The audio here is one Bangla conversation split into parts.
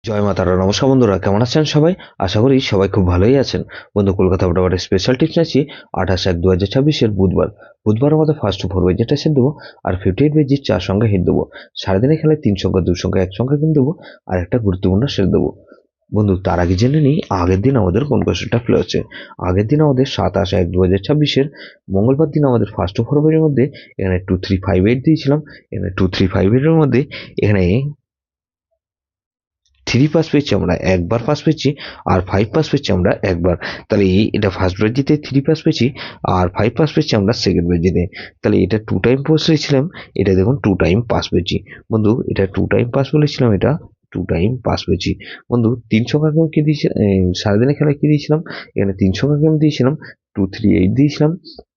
জয় মা তারা। নমস্কার বন্ধুরা, কেমন আছেন সবাই? আশা করি সবাই খুব ভালোই আছেন। বন্ধু, কলকাতা বরাবরের স্পেশাল টিপস আছি 28/1/2026 বুধবার। বুধবার আমাদের ফার্স্ট 4 বাই যেটা সেট দেবো, আর 58 বাই জি 4 সংখ্যা হিট দেবো। সারাদিনের খেলায় 3 সংখ্যা 2 সংখ্যা 1 সংখ্যা কিন্তু দেবো, আর একটা গুরুত্বপূর্ণ সেট দেবো। বন্ধু, তার আগে জেনে নিই আগের দিন আমাদের কোন কোশ্চেনটা প্লে হচ্ছে। আগের দিন আমাদের 27/1/2026 মঙ্গলবার দিন আমাদের ফার্স্ট 4 বাইয়ের মধ্যে এখানে 2358 দিয়েছিলাম। এখানে 2358 এর মধ্যে এখানে 3 পাস পেয়েছি আমরা একবার, পাস পেয়েছি আর 5 পাস পেয়েছি আমরা একবার। তাহলে এটা ফার্স্ট ব্রেজিতে 3 পাস পেয়েছি আর 5 পাস পেয়েছি আমরা সেকেন্ড ব্রেজিতে। তাহলে এটা 2 টাইম পাস পেয়েছিলাম, এটা দেখুন 2 টাইম পাস পেয়েছি। বন্ধু, এটা 2 টাইম পাস বলেছিলাম, এটা 2 টাইম পাস পেয়েছি। বন্ধু, 3 সংখ্যা গেম কি দিয়েছিলাম সারাদিনের খেলায়, কি দিয়েছিলাম? এখানে 3 সংখ্যা গেম দিয়েছিলাম, 238 দিয়েছিলাম।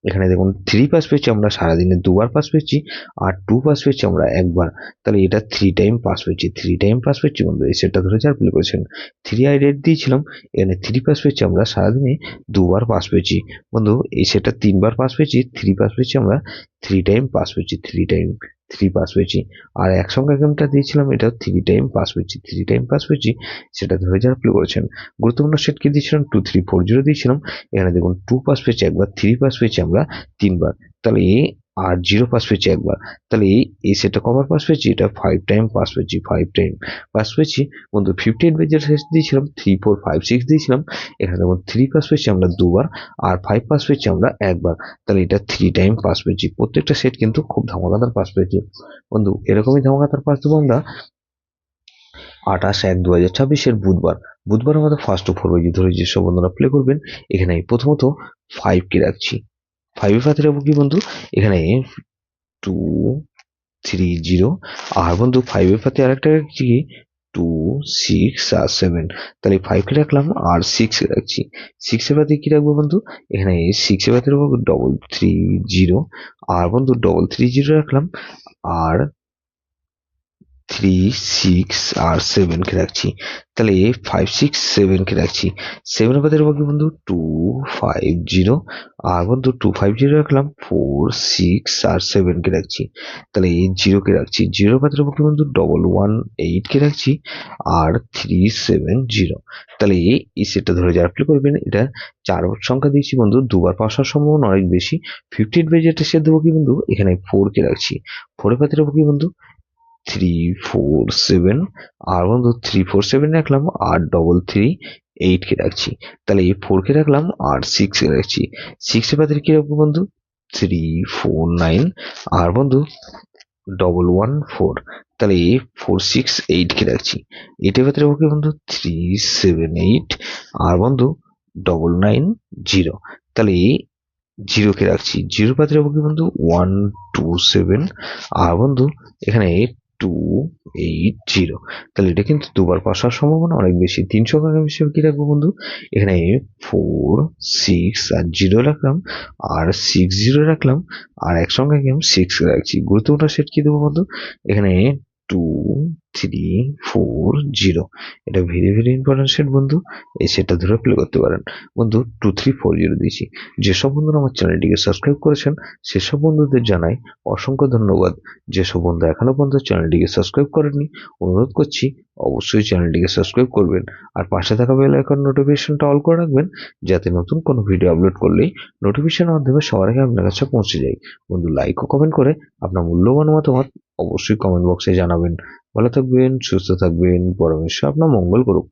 এখানে দেখুন 3 পাস পেয়েছি আমরা সারাদিনে দুবার পাস পেয়েছি, আর 2 পাস পেয়েছি আমরা একবার। তাহলে এটা 3 টাইম পাস পেয়েছি, 3 টাইম পাস পেয়েছি। বন্ধু, এই সেটটা ধরে যার প্লে করেছেন 3 আই রেট দিয়েছিলাম, এখানে 3 পাস পেয়েছি আমরা সারাদিনে দুবার পাস পেয়েছি। বন্ধু, এই সেটটা 3বার পাস পেয়েছি, 3 পাস পেয়েছি আমরা, 3 টাইম পাস পেয়েছি, 3 টাইম 3 পাস পেয়েছি। আর এক সংখ্যা গেমটা দিয়েছিলাম, এটা 3 টাইম পাস পেয়েছি, 3 টাইম পাস পেয়েছি। সেটা ধরে যারা প্লে করেছেন। গুরুত্বপূর্ণ সেট কি দিয়েছিলাম? 2340 দিয়েছিলাম। এখানে দেখুন 2 পাস পেয়েছি একবার, 3 পাস পেয়েছি আমরা 3বার। তাহলে আর 0 পাস পেয়েছি একবার। তাহলে এই সেটটা কবার পাস পেয়েছি? এটা 5 টাইম পাস পেয়েছি, 5 টাইম পাস পেয়েছি। বন্ধু, 58 পেজের শেষ দিয়েছিলাম 3 4 5 6 দিয়েছিলাম। এখানে দেখুন 3 পাস পেয়েছি আমরা দুবার, আর 5 পাস পেয়েছি আমরা একবার। তাহলে এটা 3 টাইম পাস পেয়েছি। প্রত্যেকটা সেট কিন্তু খুব ধামাকাদার পাস পেয়েছি। বন্ধু, এরকমই ধামাকাদার পাস দেবো আমরা 28/1/2026 বুধবার। বুধবার আমাদের ফার্স্ট 4 বাই ধরে যেসব বন্ধুরা প্লে করবেন, এখানে প্রথমত 5 কে রাখছি। 5 এর পাতে রাখবো কি বন্ধু? এখানে 230। আর বন্ধু, 5 এর পাতে আরেকটা রাখছি কি 2 6 আর 7। তাহলে 5 কে রাখলাম আর 6 কে রাখছি। 6 এর পাতে কি রাখবো বন্ধু? এখানে 6 এর পাতে রাখবো 330। আর বন্ধু, 330 রাখলাম, আর 3 6 আর 7 কে রাখছি। তাহলে 5 6 7 কে রাখছি। 7 এর পাতে রাখবো কি বন্ধু? 250। আর বন্ধু, 250 রাখলাম, 4 6 আর 7 কে রাখছি। তাহলে এই 0 কে রাখছি। 0 এর পাতে রাখবো কি বন্ধু? 118 কে রাখছি, আর 370। তাহলে এই সেটটা ধরে যারা প্লে করবেন, এটা 4 সংখ্যা দিয়েছি বন্ধু, দুবার পাস হওয়ার সম্ভাবনা অনেক বেশি। 58 বাজেটে সে দেবো কি বন্ধু? এখানে 4 কে রাখছি। 4 এর পাতে রাখবো কি বন্ধু? 347। আর বন্ধু, 347 রাখলাম, আর 338 কে রাখছি। তাহলে এই 4 কে রাখলাম আর 6 কে রাখছি। 6 এর পাত্রে কি রাখবো বন্ধু? 349। আর বন্ধু, 114। তাহলে 468 কে রাখছি। এটার ভেতরে রাখবো কি বন্ধু? 378। আর বন্ধু, 990। তাহলে 0 কে রাখছি। 0 পাত্রে রাখবো কি বন্ধু? 127। আর বন্ধু, এখানে 280। তাহলে এটা কিন্তু দুবার পাস হওয়ার সম্ভাবনা অনেক বেশি। 3 সংখ্যা হিসেবে কি রাখবো বন্ধু? এখানে 4 6 আর 0 রাখলাম, আর 60 রাখলাম, আর এক সংখ্যা গেম 6 রাখছি। গুরুত্বপূর্ণ সেট কি দেবো বন্ধু? এখানে 2340। এটা ভেরি ভেরি ইম্পর্টেন্ট সেট বন্ধু। এই সেটটা ধরে প্লে করতে পারেন। বন্ধু, 2340 দিয়েছি। যেসব বন্ধুরা আমার চ্যানেলটিকে সাবস্ক্রাইব করেছেন, সেসব বন্ধুদের জানাই অসংখ্য ধন্যবাদ। যেসব বন্ধু এখনো পর্যন্ত চ্যানেলটিকে সাবস্ক্রাইব করেননি, অনুরোধ করছি অবশ্যই চ্যানেলটিকে সাবস্ক্রাইব করবেন, আর পাশে থাকা বেল আইকন নোটিফিকেশনটা অল করে রাখবেন, যাতে নতুন কোনো ভিডিও আপলোড করলেই নোটিফিকেশনের মাধ্যমে সবার আগে আপনার কাছে পৌঁছে যায়। বন্ধু, লাইক ও কমেন্ট করে আপনার মূল্যবান মতামত অবশ্যই কমেন্ট বক্সে জানাবেন। ভালো থাকবেন, সুস্থ থাকবেন, পরমেশ্বর আপনার মঙ্গল করুক।